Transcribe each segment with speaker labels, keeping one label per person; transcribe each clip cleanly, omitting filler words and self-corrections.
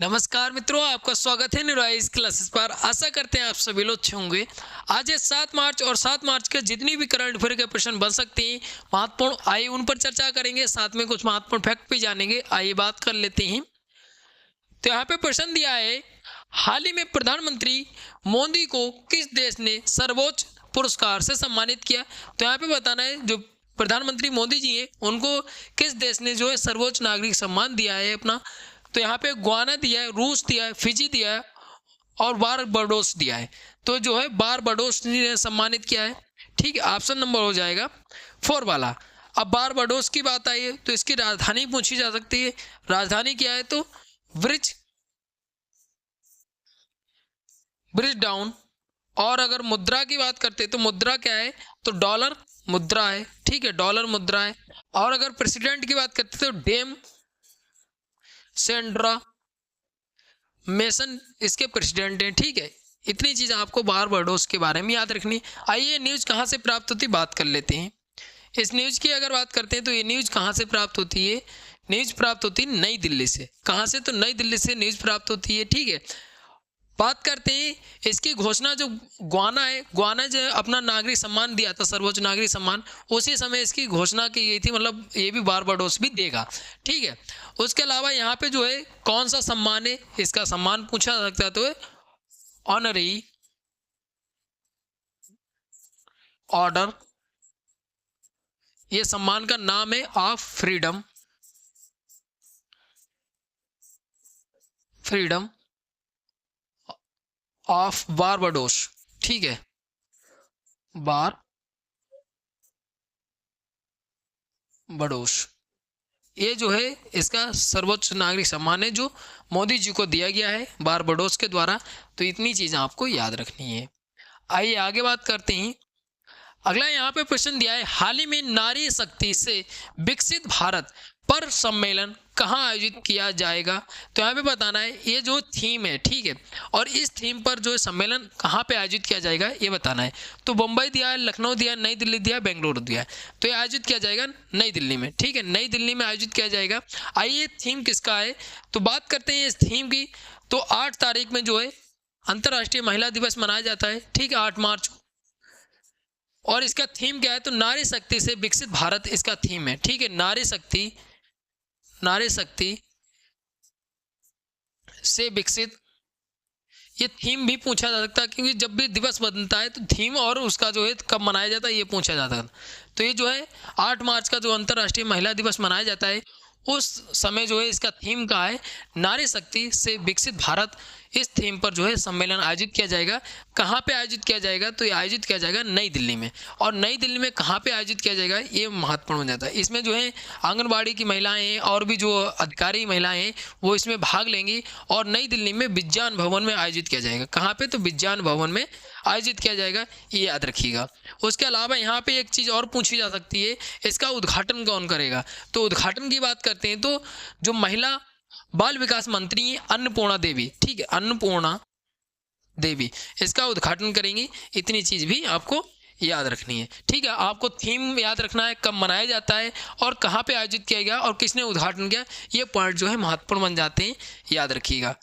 Speaker 1: नमस्कार मित्रों, आपका स्वागत है न्यूराइज क्लासेस पर। आशा करते हैं आप सभी लोग अच्छे होंगे। आज है 7 मार्च और 7 मार्च के जितनी भी करंट अफेयर के प्रश्न बन सकते हैं महत्वपूर्ण, आइए उन पर चर्चा करेंगे। साथ में कुछ महत्वपूर्ण फैक्ट भी जानेंगे। आइए बात कर लेते हैं। तो यहाँ पे प्रश्न दिया है, हाल ही में प्रधानमंत्री मोदी को किस देश ने सर्वोच्च पुरस्कार से सम्मानित किया। तो यहाँ पे बताना है, जो प्रधानमंत्री मोदी जी हैं उनको किस देश ने जो है सर्वोच्च नागरिक सम्मान दिया है अपना। तो यहाँ पे गुयाना दिया है, रूस दिया है, फिजी दिया है और बारबाडोस दिया है। तो जो है बारबाडोस ने सम्मानित किया है। ठीक है, ऑप्शन नंबर हो जाएगा 4 वाला। अब बारबाडोस की बात आई है तो इसकी राजधानी पूछी जा सकती है। राजधानी क्या है तो ब्रिज डाउन। और अगर मुद्रा की बात करते हैं तो मुद्रा क्या है तो डॉलर मुद्रा है। ठीक है, डॉलर मुद्रा है। और अगर प्रेसिडेंट की बात करते हैं तो डेम सेंड्रा मेसन इसके प्रेसिडेंट हैं। ठीक है, इतनी चीज़ आपको बारबाडोस के बारे में याद रखनी। आइए न्यूज़ कहाँ से प्राप्त होती बात कर लेते हैं। इस न्यूज़ की अगर बात करते हैं तो ये न्यूज़ कहाँ से प्राप्त होती है। न्यूज़ प्राप्त होती है नई दिल्ली से। कहाँ से तो नई दिल्ली से न्यूज़ प्राप्त होती है। ठीक है, बात करते हैं इसकी घोषणा जो गुयाना है, गुयाना जो अपना नागरिक सम्मान दिया था, सर्वोच्च नागरिक सम्मान, उसी समय इसकी घोषणा की गई थी। मतलब ये भी बारबाडोस भी देगा। ठीक है, उसके अलावा यहाँ पे जो है कौन सा सम्मान है, इसका सम्मान पूछा जा सकता है तो ऑनरी ऑर्डर। ये सम्मान का नाम है ऑफ फ्रीडम ऑफ बारबाडोस। ठीक है, बारबाडोस ये जो है इसका सर्वोच्च नागरिक सम्मान है जो मोदी जी को दिया गया है बारबाडोस के द्वारा। तो इतनी चीज़ें आपको याद रखनी है। आइए आगे बात करते हैं। अगला यहाँ पे प्रश्न दिया है, हाल ही में नारी शक्ति से विकसित भारत पर सम्मेलन कहाँ आयोजित किया जाएगा। तो यहाँ पे बताना है ये जो थीम है। ठीक है, और इस थीम पर जो सम्मेलन कहाँ पे आयोजित किया जाएगा ये बताना है। तो मुंबई दिया है, लखनऊ दिया है, नई दिल्ली दिया है, बेंगलुरु दिया है। तो ये आयोजित किया जाएगा नई दिल्ली में। ठीक है, नई दिल्ली में आयोजित किया जाएगा। आइए थीम किसका है तो बात करते हैं इस थीम की। तो 8 तारीख में जो है अंतर्राष्ट्रीय महिला दिवस मनाया जाता है। ठीक है, 8 मार्च को। और इसका थीम क्या है तो नारी शक्ति से विकसित भारत इसका थीम है। ठीक है, नारी शक्ति से विकसित, ये थीम भी पूछा जा सकता है क्योंकि जब भी दिवस बनता है तो थीम और उसका जो है कब मनाया जाता है ये पूछा जाता है। तो ये जो है 8 मार्च का जो अंतर्राष्ट्रीय महिला दिवस मनाया जाता है उस समय जो है इसका थीम का है नारी शक्ति से विकसित भारत। इस थीम पर जो है सम्मेलन आयोजित किया जाएगा। कहाँ पे आयोजित किया जाएगा तो ये आयोजित किया जाएगा नई दिल्ली में। और नई दिल्ली में कहाँ पे आयोजित किया जाएगा ये महत्वपूर्ण हो जाता है। इसमें जो है आंगनबाड़ी की महिलाएं हैं और भी जो अधिकारी महिलाएं हैं वो इसमें भाग लेंगी। और नई दिल्ली में विज्ञान भवन में आयोजित किया जाएगा। कहाँ पे तो विज्ञान भवन में आयोजित किया जाएगा, ये याद रखिएगा। उसके अलावा यहाँ पे एक चीज़ और पूछी जा सकती है, इसका उद्घाटन कौन करेगा। तो उद्घाटन की बात करते हैं तो जो महिला बाल विकास मंत्री हैं अन्नपूर्णा देवी। ठीक है, अन्नपूर्णा देवी इसका उद्घाटन करेंगी। इतनी चीज़ भी आपको याद रखनी है। ठीक है, आपको थीम याद रखना है, कब मनाया जाता है और कहाँ पे आयोजित किया गया और किसने उद्घाटन किया। ये पॉइंट जो है महत्वपूर्ण बन जाते हैं, याद रखिएगा।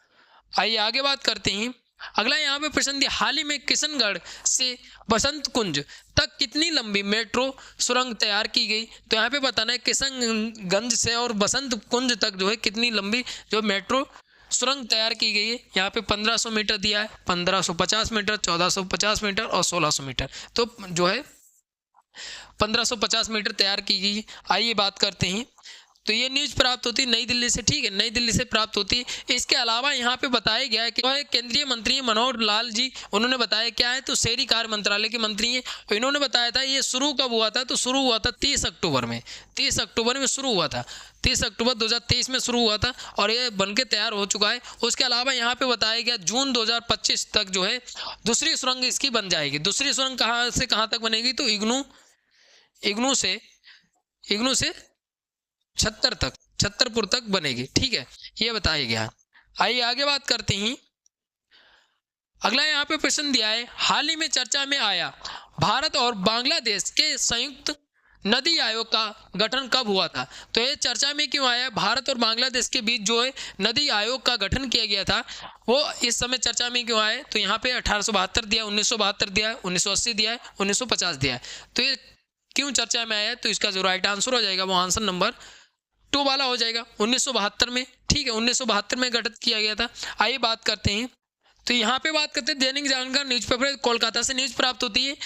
Speaker 1: आइए आगे बात करते हैं। अगला यहाँ पे प्रश्न दिया, हाल ही में किशनगढ़ से बसंत कुंज तक कितनी लंबी मेट्रो सुरंग तैयार की गई। तो यहाँ पे बताना है किशनगंज से और बसंत कुंज तक जो है कितनी लंबी जो मेट्रो सुरंग तैयार की गई है। यहाँ पे 1500 मीटर दिया है, 1550 मीटर, 1450 मीटर और 1600 मीटर। तो जो है 1550 मीटर तैयार की गई। आइए बात करते हैं। तो ये न्यूज़ प्राप्त होती है नई दिल्ली से। ठीक है, नई दिल्ली से प्राप्त होती है। इसके अलावा यहाँ पे बताया गया है कि केंद्रीय मंत्री मनोहर लाल जी उन्होंने बताया क्या है तो शहरी कार्य मंत्रालय के मंत्री हैं। तो इन्होंने बताया था ये शुरू कब हुआ था तो शुरू हुआ था 30 अक्टूबर में। 30 अक्टूबर में शुरू हुआ था, 30 अक्टूबर 2023 में शुरू हुआ था और ये बनके तैयार हो चुका है। उसके अलावा यहाँ पे बताया गया जून 2025 तक जो है दूसरी सुरंग इसकी बन जाएगी। दूसरी सुरंग कहाँ से कहाँ तक बनेगी तो इग्नू से छतरपुर तक बनेगी। ठीक है, ये बताया गया। आइए आगे बात करते हैं। अगला यहाँ पे प्रश्न दिया है, हाल ही में चर्चा में आया भारत और बांग्लादेश के संयुक्त नदी आयोग का गठन कब हुआ था? तो ये चर्चा में क्यों आया? भारत और बांग्लादेश के बीच जो है नदी आयोग का गठन किया गया था, वो इस समय चर्चा में क्यों आए? तो यहाँ पे 1872 दिया, 1972 दिया है, 1980 दिया है, 1950 दिया है। तो ये क्यों चर्चा में आया? तो इसका जो राइट आंसर हो जाएगा वो आंसर नंबर 2 वाला हो जाएगा, 1972 में। ठीक है, 1972 में गठित किया गया था। आइए बात करते हैं। तो यहाँ पे बात करते हैं दैनिक जागरण न्यूज़पेपर, कोलकाता से न्यूज़ प्राप्त होती है।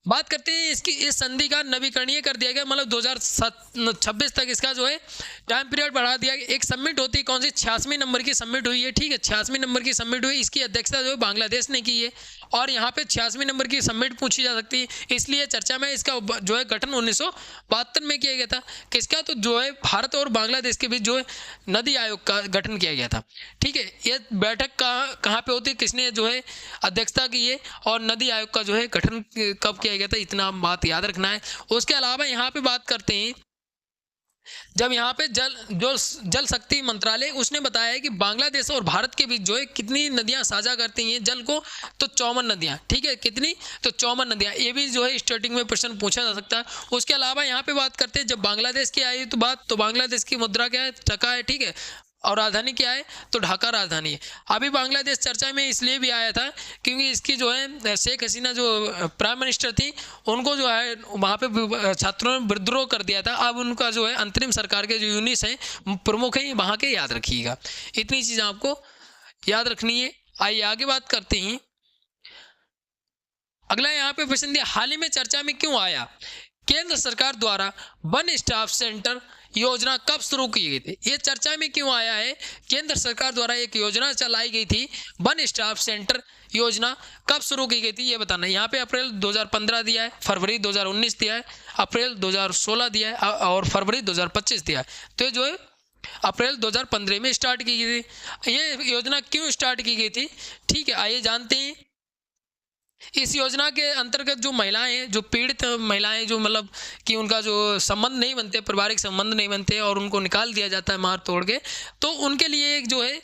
Speaker 1: बात करते हैं इसकी, इस संधि का नवीकरणीय कर दिया गया, मतलब 2026 तक इसका जो है टाइम पीरियड बढ़ा दिया गया। एक सबमिट होती है, कौन सी? 86वें नंबर की सबमिट हुई है। ठीक है, 86वें नंबर की सबमिट हुई, इसकी अध्यक्षता जो है बांग्लादेश ने की है। और यहाँ पे 86वें नंबर की सबमिट पूछी जा सकती है, इसलिए चर्चा में इसका जो है गठन 1972 में किया गया था। किसका? तो जो है भारत और बांग्लादेश के बीच जो है नदी आयोग का गठन किया गया था। ठीक है, ये बैठक कहाँ पे होती है, किसने जो है अध्यक्षता की है, और नदी आयोग का जो है गठन कब किया गया था, इतना बात याद रखना है। उसके अलावा यहाँ पे बात करते हैं, जब यहाँ पे जल शक्ति मंत्रालय उसने बताया है कि बांग्लादेश और भारत के बीच जो है कितनी नदियां साझा करती हैं जल को, तो 54 नदियां। ठीक है, कितनी? तो 54 नदियां। ये भी जो है स्टार्टिंग में प्रश्न पूछा जा सकता है। उसके अलावा यहाँ पे बात करते हैं, जब बांग्लादेश की आई तो बात, तो बांग्लादेश की मुद्रा क्या है? टका है। ठीक है, और राजधानी क्या है? तो ढाका राजधानी है। अभी बांग्लादेश चर्चा में इसलिए भी आया था क्योंकि इसकी जो है शेख हसीना जो प्राइम मिनिस्टर थी, उनको जो है वहाँ पे छात्रों ने विद्रोह कर दिया था। अब उनका जो है अंतरिम सरकार के जो यूनिस हैं, प्रमुख हैं, वहाँ के याद रखिएगा। इतनी चीज़ आपको याद रखनी है। आइए आगे बात करते हैं। अगला यहाँ पे प्रश्न दिया, हाल ही में चर्चा में क्यों आया? केंद्र सरकार द्वारा वन स्टॉप सेंटर योजना कब शुरू की गई थी? ये चर्चा में क्यों आया है? केंद्र सरकार द्वारा एक योजना चलाई गई थी, वन स्टॉप सेंटर योजना कब शुरू की गई थी ये बताना। यहाँ पे अप्रैल 2015 दिया है, फरवरी 2019 दिया है, अप्रैल 2016 दिया है, और फरवरी 2025 दिया है। तो जो है अप्रैल 2015 में स्टार्ट की गई थी। ये योजना क्यों स्टार्ट की गई थी? ठीक है, आइए जानते हैं। इस योजना के अंतर्गत जो महिलाएं, जो पीड़ित महिलाएं, जो मतलब कि उनका जो संबंध नहीं बनते, पारिवारिक संबंध नहीं बनते, और उनको निकाल दिया जाता है मार तोड़ के, तो उनके लिए एक जो है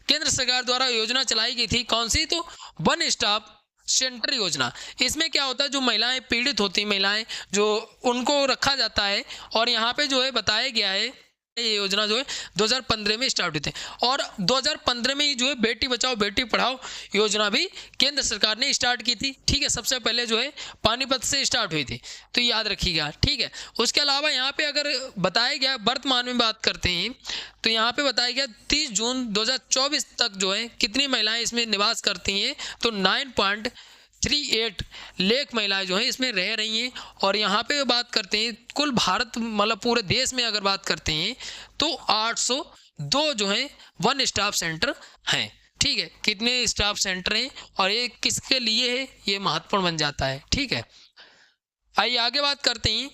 Speaker 1: केंद्र सरकार द्वारा योजना चलाई गई थी। कौन सी? तो वन स्टॉप सेंटर योजना। इसमें क्या होता है, जो महिलाएं पीड़ित होती हैं, महिलाएं जो, उनको रखा जाता है। और यहाँ पे जो है बताया गया है, ये योजना जो है 2015 में स्टार्ट हुई थी, और 2015 में ही जो है बेटी बचाओ बेटी पढ़ाओ योजना भी केंद्र सरकार ने स्टार्ट की थी। ठीक है, सबसे पहले जो है पानीपत से स्टार्ट हुई थी, तो याद रखिएगा। ठीक है, उसके अलावा यहाँ पे अगर बताया गया वर्तमान में बात करते हैं, तो यहाँ पे बताया गया 30 जून 2024 तक जो है कितनी महिलाएं इसमें निवास करती हैं, तो 9.38 लाख महिलाएं जो हैं इसमें रह रही हैं। और यहाँ पे बात करते हैं कुल भारत, मतलब पूरे देश में अगर बात करते हैं, तो 802 जो हैं वन स्टॉप सेंटर हैं। ठीक है, कितने स्टॉप सेंटर हैं और ये किसके लिए है, ये महत्वपूर्ण बन जाता है। ठीक है, आइए आगे बात करते हैं।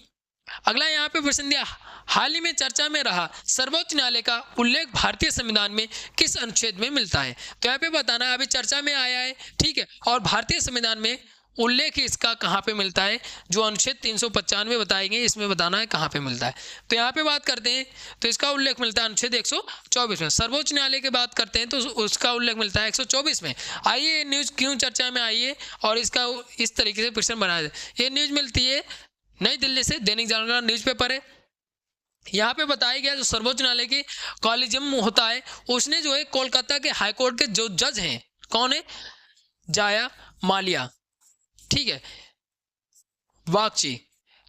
Speaker 1: अगला यहाँ पे प्रश्न दिया, हाल ही में चर्चा में रहा सर्वोच्च न्यायालय का उल्लेख भारतीय संविधान में किस अनुच्छेद में मिलता है? तो यहाँ पे बताना है, अभी चर्चा में आया है। ठीक है, और भारतीय संविधान में उल्लेख इसका कहाँ पे मिलता है? जो अनुच्छेद 395 बताएंगे, इसमें बताना है कहाँ पे मिलता है। तो यहाँ पे बात करते हैं, तो इसका उल्लेख मिलता है अनुच्छेद 124 में। सर्वोच्च न्यायालय की बात करते हैं तो उसका उल्लेख मिलता है 124 में। आइए न्यूज़ क्यों चर्चा में आई है और इसका इस तरीके से प्रश्न बनाया जाए। ये न्यूज़ मिलती है नई दिल्ली से, दैनिक जागरण न्यूज़पेपर है। यहाँ पे बताया गया, जो सर्वोच्च न्यायालय की कॉलेजियम होता है, उसने जो है कोलकाता के हाईकोर्ट के जो जज हैं, कौन है? जाया मालिया, ठीक है, वागची,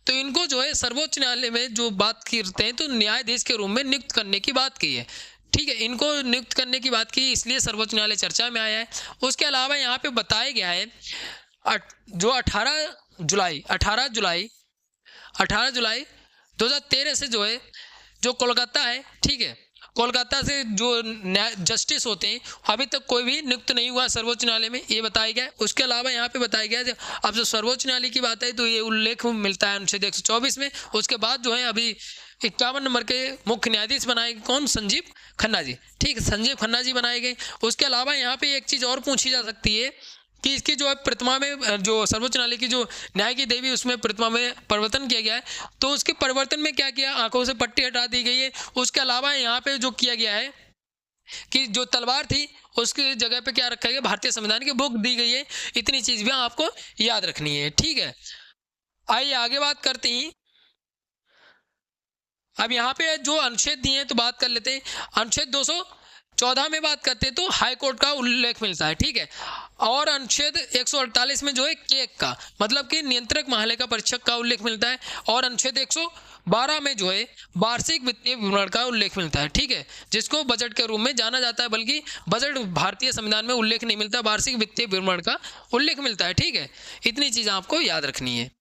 Speaker 1: तो इनको जो है सर्वोच्च न्यायालय में जो बात करते हैं तो न्यायाधीश के रूप में नियुक्त करने की बात की है। ठीक है, इनको नियुक्त करने की बात की, इसलिए सर्वोच्च न्यायालय चर्चा में आया है। उसके अलावा यहाँ पे बताया गया है जो 18 जुलाई 2013 से जो है, जो कोलकाता है, ठीक है, कोलकाता से जो जस्टिस होते हैं अभी तक कोई भी नियुक्त नहीं हुआ सर्वोच्च न्यायालय में, ये बताया गया है। उसके अलावा यहाँ पे बताया गया है, अब जो सर्वोच्च न्यायालय की बात है तो ये उल्लेख मिलता है अनुच्छेद 124 में। उसके बाद जो है अभी 51 नंबर के मुख्य न्यायाधीश बनाए गए, कौन? संजीव खन्ना जी। ठीक है, संजीव खन्ना जी बनाए गए। उसके अलावा यहाँ पे एक चीज़ और पूछी जा सकती है कि इसकी जो है प्रतिमा में, जो सर्वोच्च न्यायालय की जो न्याय की देवी, उसमें प्रतिमा में परिवर्तन किया गया है, तो उसके परिवर्तन में क्या किया? आंखों से पट्टी हटा दी गई है। उसके अलावा यहाँ पे जो किया गया है कि जो तलवार थी उसकी जगह पे क्या रखा गया? भारतीय संविधान की बुक दी गई है। इतनी चीज भी आपको याद रखनी है। ठीक है, आइए आगे बात करते हैं। अब यहाँ पे जो अनुच्छेद दिए हैं तो बात कर लेते हैं। अनुच्छेद 214 में बात करते हैं तो हाई कोर्ट का उल्लेख मिलता है, ठीक है। और अनुच्छेद 148 में जो है केक का मतलब कि नियंत्रक महालेखा परीक्षक का उल्लेख मिलता है। और अनुच्छेद 112 में जो है वार्षिक वित्तीय विवरण का उल्लेख मिलता है, ठीक है, जिसको बजट के रूप में जाना जाता है, बल्कि बजट भारतीय संविधान में उल्लेख नहीं मिलता, वार्षिक वित्तीय विवरण का उल्लेख मिलता है, ठीक है। इतनी चीज़ आपको याद रखनी है।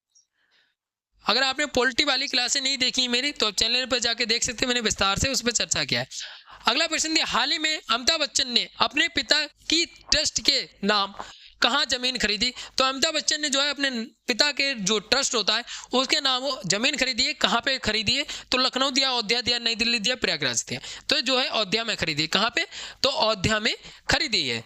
Speaker 1: अगर आपने पॉलिटी वाली क्लासें नहीं देखी मेरी तो आप चैनल पर जाके देख सकते हैं, मैंने विस्तार से उस पर चर्चा किया है। अगला प्रश्न दिया, हाल ही में अमिताभ बच्चन ने अपने पिता की ट्रस्ट के नाम कहाँ जमीन खरीदी? तो अमिताभ बच्चन ने जो है अपने पिता के जो ट्रस्ट होता है उसके नाम जमीन खरीदी है। कहाँ पे खरीदी है? तो लखनऊ दिया, अयोध्या दिया, नई दिल्ली दिया, प्रयागराज दिया। तो जो है अयोध्या में खरीदी। कहाँ पे? तो अयोध्या में खरीदी है।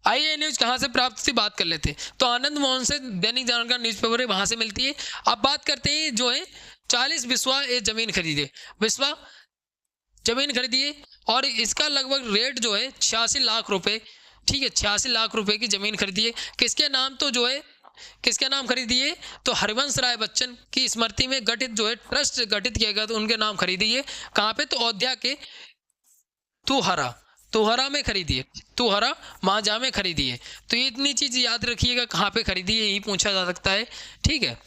Speaker 1: आइए न्यूज कहाँ से प्राप्त थी बात कर लेते हैं। तो आनंद मोहन से दैनिक जागरण न्यूज़पेपर है, वहां से मिलती है। अब बात करते हैं जो है 40 बिस्वा ये जमीन खरीदे, बिस्वा जमीन खरीदी है और इसका लगभग रेट जो है 86 लाख रुपए, ठीक है, 86 लाख रुपए की जमीन खरीदी है। किसके नाम? तो जो है किसके नाम खरीदी है? तो हरिवंश राय बच्चन की स्मृति में गठित जो है ट्रस्ट गठित किया गया, तो उनके नाम खरीदी है। कहाँ पे? तो अयोध्या के तुहरा में खरीदी है, तुहरा मांझा में खरीदी है। तो ये इतनी चीज याद रखिएगा, कहाँ पे खरीदी है यही पूछा जा सकता है, ठीक है।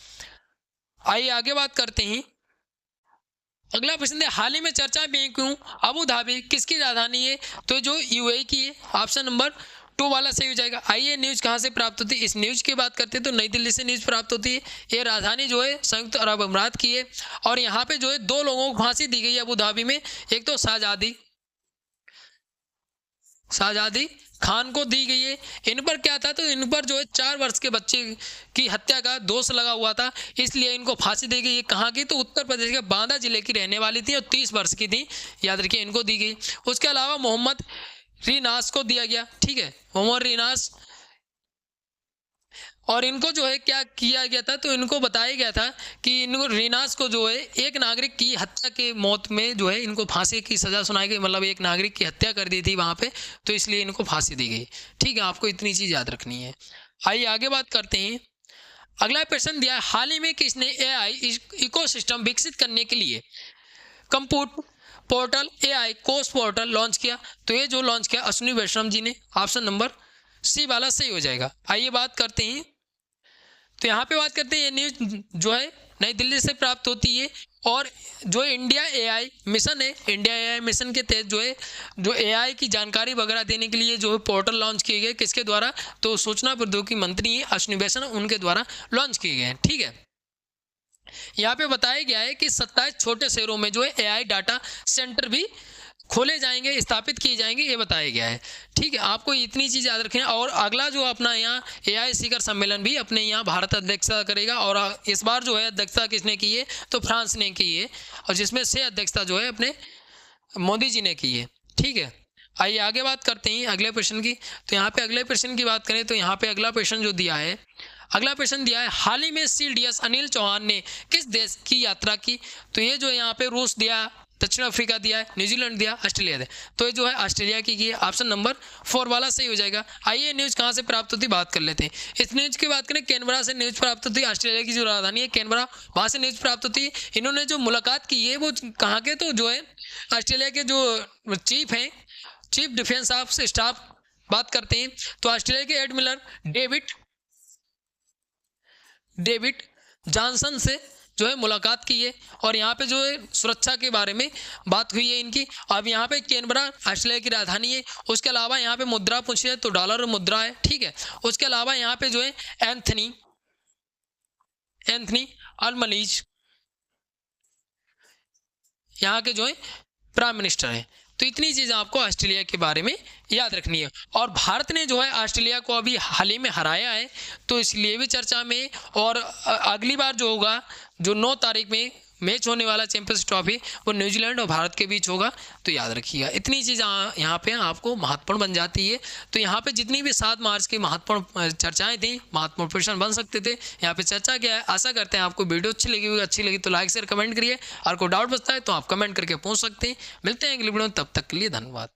Speaker 1: आइए आगे बात करते हैं। अगला प्रश्न है, हाल ही में चर्चा में क्यों अबू धाबी किसकी राजधानी है? तो जो यूएई की है। ऑप्शन नंबर 2 वाला सही हो जाएगा। आइए न्यूज कहाँ से प्राप्त होती है? इस न्यूज की बात करते हैं तो नई दिल्ली से न्यूज प्राप्त होती है। ये राजधानी जो है संयुक्त अरब अमीरात की है। और यहाँ पे जो है 2 लोगों को फांसी दी गई है अबू धाबी में। एक तो शाहजादी खान को दी गई है। इन पर क्या था? तो इन पर जो है 4 वर्ष के बच्चे की हत्या का दोष लगा हुआ था, इसलिए इनको फांसी दी गई। कहाँ की? तो उत्तर प्रदेश के बांदा जिले की रहने वाली थी और 30 वर्ष की थी, याद रखिए, इनको दी गई। उसके अलावा मोहम्मद रीनास को दिया गया, ठीक है, मोहम्मद रीनास। और इनको जो है क्या किया गया था? तो इनको बताया गया था कि इनको रीनास को जो है एक नागरिक की हत्या के मौत में जो है इनको फांसी की सज़ा सुनाई गई, मतलब एक नागरिक की हत्या कर दी थी वहाँ पे, तो इसलिए इनको फांसी दी गई, ठीक है। आपको इतनी चीज़ याद रखनी है। आइए आगे बात करते हैं। अगला प्रश्न दिया है, हाल ही में किसने एआई इकोसिस्टम विकसित करने के लिए compute portal AI course portal launch किया? तो ये जो लॉन्च किया अश्विनी वैष्णव जी ने। ऑप्शन नंबर सी वाला सही हो जाएगा। आइए बात करते हैं। तो यहाँ पे बात करते हैं, ये न्यूज जो है नई दिल्ली से प्राप्त होती है। और जो इंडिया एआई मिशन है, इंडिया एआई मिशन के तहत जो एआई की जानकारी वगैरह देने के लिए जो है पोर्टल लॉन्च किए गए, किसके द्वारा? तो सूचना प्रौद्योगिकी मंत्री अश्विनी वैष्णव, उनके द्वारा लॉन्च किए गए हैं, ठीक है। यहाँ पे बताया गया है कि 27 छोटे शहरों में जो है एआई डाटा सेंटर भी खोले जाएंगे, स्थापित किए जाएंगे, ये बताया गया है, ठीक है। आपको इतनी चीज़ याद रखें। और अगला जो अपना यहाँ एआई शिखर सम्मेलन भी अपने यहाँ भारत अध्यक्षता करेगा। और इस बार जो है अध्यक्षता किसने की है? तो फ्रांस ने की है, और जिसमें से अध्यक्षता जो है अपने मोदी जी ने की है, ठीक है। आइए आगे बात करते हैं अगले प्रश्न की। तो यहाँ पे अगले प्रश्न की बात करें तो यहाँ पे अगला प्रश्न जो दिया है, अगला प्रश्न दिया है, हाल ही में सीडीएस अनिल चौहान ने किस देश की यात्रा की? तो ये जो यहाँ पे रूस दिया, दक्षिण अफ्रीका दिया है, न्यूजीलैंड दिया, ऑस्ट्रेलिया दिया। तो ये जो है ऑस्ट्रेलिया की है। ऑप्शन नंबर 4 वाला सही हो जाएगा। आइए न्यूज कहाँ से प्राप्त होती बात कर लेते हैं। इस न्यूज की बात करें, कैनबरा से न्यूज प्राप्त होती है। ऑस्ट्रेलिया की जो राजधानी है कैनबरा, वहाँ से न्यूज प्राप्त होती है। इन्होंने जो मुलाकात की है वो कहाँ के? तो जो है ऑस्ट्रेलिया के जो चीफ हैं, चीफ डिफेंस ऑफ स्टाफ बात करते हैं, तो ऑस्ट्रेलिया के एडमिरल डेविड जॉनसन से जो है मुलाकात की है। और यहाँ पे जो है सुरक्षा के बारे में बात हुई है इनकी। अब यहाँ पे कैनबरा ऑस्ट्रेलिया की राजधानी है। उसके अलावा यहाँ पे मुद्रा पूछी है तो डॉलर मुद्रा है, ठीक है। उसके अलावा यहाँ पे जो है एंथनी अल्बनीज यहाँ के जो है प्राइम मिनिस्टर है। तो इतनी चीज़ें आपको ऑस्ट्रेलिया के बारे में याद रखनी है। और भारत ने जो है ऑस्ट्रेलिया को अभी हाल ही में हराया है, तो इसलिए भी चर्चा में। और अगली बार जो होगा, जो 9 तारीख में मैच होने वाला चैंपियंस ट्रॉफी, वो न्यूजीलैंड और भारत के बीच होगा। तो याद रखिएगा, इतनी चीज़ें यहाँ पे आपको महत्वपूर्ण बन जाती है। तो यहाँ पे जितनी भी 7 मार्च की महत्वपूर्ण चर्चाएं थी, महत्वपूर्ण प्रश्न बन सकते थे, यहाँ पे चर्चा किया है। आशा करते हैं आपको वीडियो अच्छी लगी होगी। अच्छी लगी तो लाइक शेयर कमेंट करिए, और कोई डाउट बचता है तो आप कमेंट करके पूछ सकते हैं। मिलते हैं अगली वीडियो में, तब तक के लिए धन्यवाद।